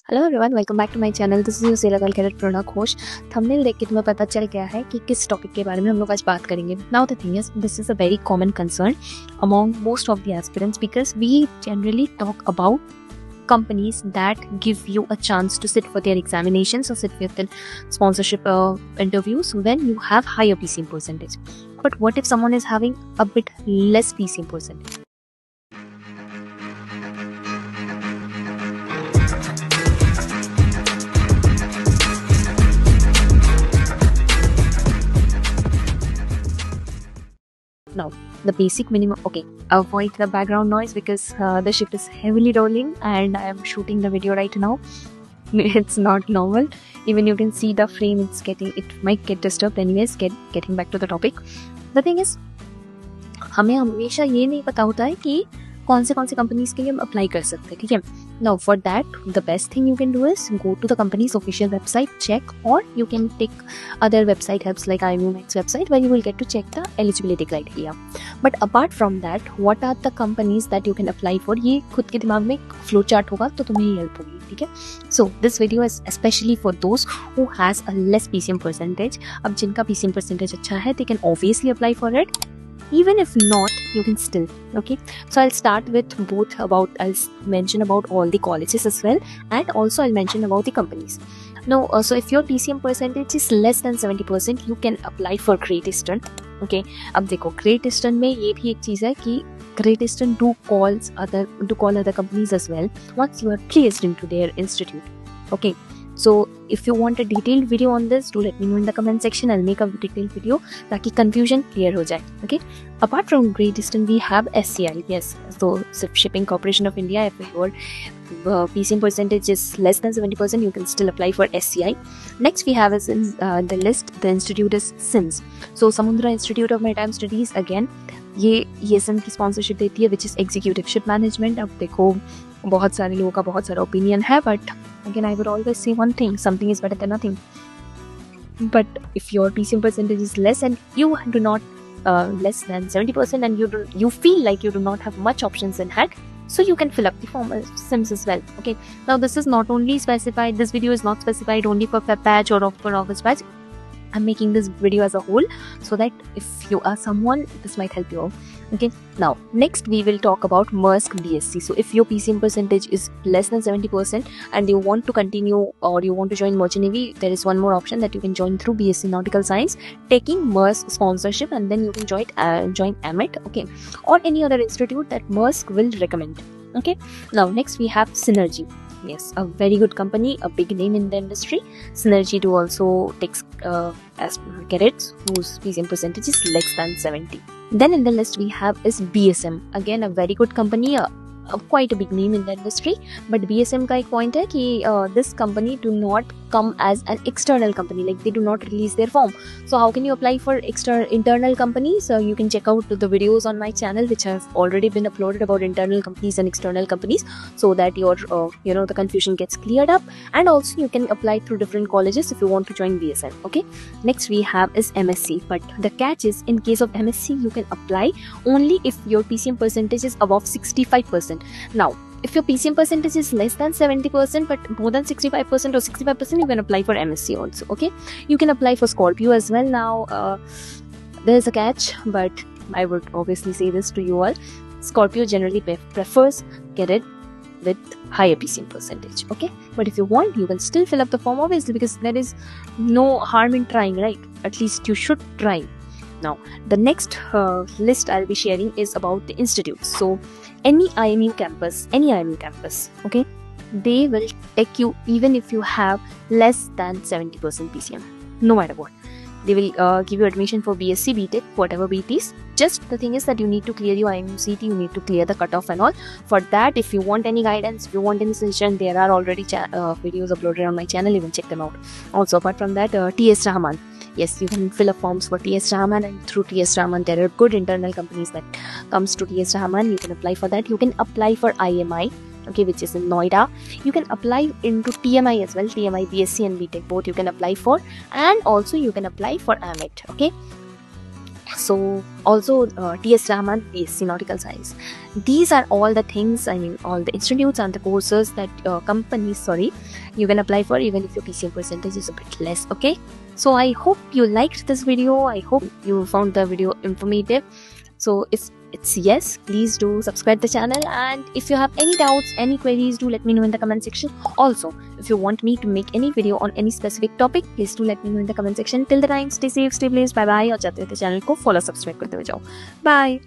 Hello everyone, welcome back to my channel. This is your सेला girl cadet Prana Ghosh. Thumbnail देख के तुम्हें पता चल गया है कि किस टॉपिक के बारे में हम लोग आज बात करेंगे। Now the thing is, this is a very common concern among most of the aspirants because we generally talk about companies that give you a chance to sit for their examinations or sit with sponsorship interviews when you have higher PCM percentage. But what if someone is having a bit less PCM percentage? Now, the basic minimum. Okay, avoid the background noise because the ship is heavily rolling and I am shooting the video right now. It's not normal. Even you can see the frame. It might get disturbed. Anyways, getting back to the topic. The thing is, हमें हमेशा ये नहीं पता होता है कि कौन से कंपनीज के लिए हम अप्लाई कर सकते हैं, ठीक है। Now for that the best thing you can do is go to the company's official website, check, और you can take other website helps like IIM's website where you will get to check the eligibility criteria. But apart from that, what are the companies that you can apply for, ये खुद के दिमाग में flow chart होगा तो तुम्हें help होगी, ठीक है। So this video is specially for those who has a less PCM percentage. अब जिनका PCM परसेंटेज अच्छा है, they can obviously apply for it. Even if not, you can still. Okay, so I'll start with both. I'll mention about all the colleges as well, and also I'll mention about the companies. Now, so if your PCM percentage is less than 70%, you can apply for Great Eastern. Okay, अब देखो Great Eastern में ये भी एक चीज़ है कि Great Eastern do call other companies as well once you are placed into their institute. Okay. So if you want a detailed video on this, do let me know in the comment section. I'll make a detailed video ताकि confusion clear हो जाए. Okay. Apart from Great Eastern, we have SCI. Yes. So Shipping Corporation of India. If your PCM percentage is less than 70%, you can still apply for SCI. Next we have is in the list. The institute is SIMS. So Samudra Institute of Maritime Studies. Again, ये SIMS की sponsorship देती है, which is Executive Ship Management. अब देखो, बहुत सारे लोगों का बहुत सारा ओपिनियन है, but again I would always say one thing: something is better than nothing. But if your PCM percentage is less and you do not less than 70%, and you feel like you do not have much options in hand, so you can fill up the form SIMS as well. Okay, now this is not only specified, this video is not specified only for FEP batch or for August batch. I'm making this video as a whole so that if you are someone, this might help you out. Okay, now next we will talk about Maersk BSc. So if your PCM percentage is less than 70% and you want to continue or you want to join Merchant Navy, there is one more option that you can join through BSc Nautical Science, taking Maersk sponsorship, and then you can join AMET, okay, or any other institute that Maersk will recommend. Okay, now next we have Synergy. Yes, a very good company, a big name in the industry. Synergy do also takes as cadets whose PCM percentage is less than 70. Then in the list we have is BSM. Again, a very good company, quite a big name in the industry. But BSM का एक point है कि this company do not come as an external company, like they do not release their form. So how can you apply for internal companies? You can check out the videos on my channel which have already been uploaded about internal companies and external companies, so that your the confusion gets cleared up. And also you can apply through different colleges if you want to join BSM. Okay, next we have is MSc. But the catch is, in case of MSc, you can apply only if your PCM percentage is above 65%. Now, if your PCM percentage is less than 70% but more than 65% or 65%, you can apply for MSc also. Okay, you can apply for Scorpio as well. Now there is a catch, but I would obviously say this to you all: Scorpio generally prefers cadet with higher PCM percentage. Okay, but if you want, you can still fill up the form, obviously, because there is no harm in trying, right? At least you should try. Now the next list I'll be sharing is about the institutes. So any IMU campus, okay, they will take you even if you have less than 70% PCM, no matter what. They will give you admission for BSc, BTech, whatever be it is. Just the thing is that you need to clear your IMU CT, you need to clear the cutoff and all. For that, if you want any guidance, if you want any suggestion, there are already videos uploaded on my channel. You can check them out. Also, apart from that, TS Rahman. Yes, you can fill up forms for TS Rahman, and through TS Rahman, there are good internal companies that comes to TS Rahman. You can apply for that. You can apply for IMI, okay, which is in Noida. You can apply into TMI as well. TMI, BSc and BTech, both you can apply for, and also you can apply for AMET. Okay, So also TS Raman, BSc Nautical Science. These are all the things, I mean all the institutes and the courses that companies, you can apply for even if your PCM percentage is a bit less. Okay, so I hope you liked this video. I hope you found the video informative. So if it's yes, please do subscribe the channel, and if you have any doubts, any queries, do let me know in the comment section. Also, if you want me to make any video on any specific topic, please do let me know in the comment section. Till the time, stay safe, stay blessed, bye bye, और जाते जाते channel को follow subscribe करते हुए जाओ. Bye.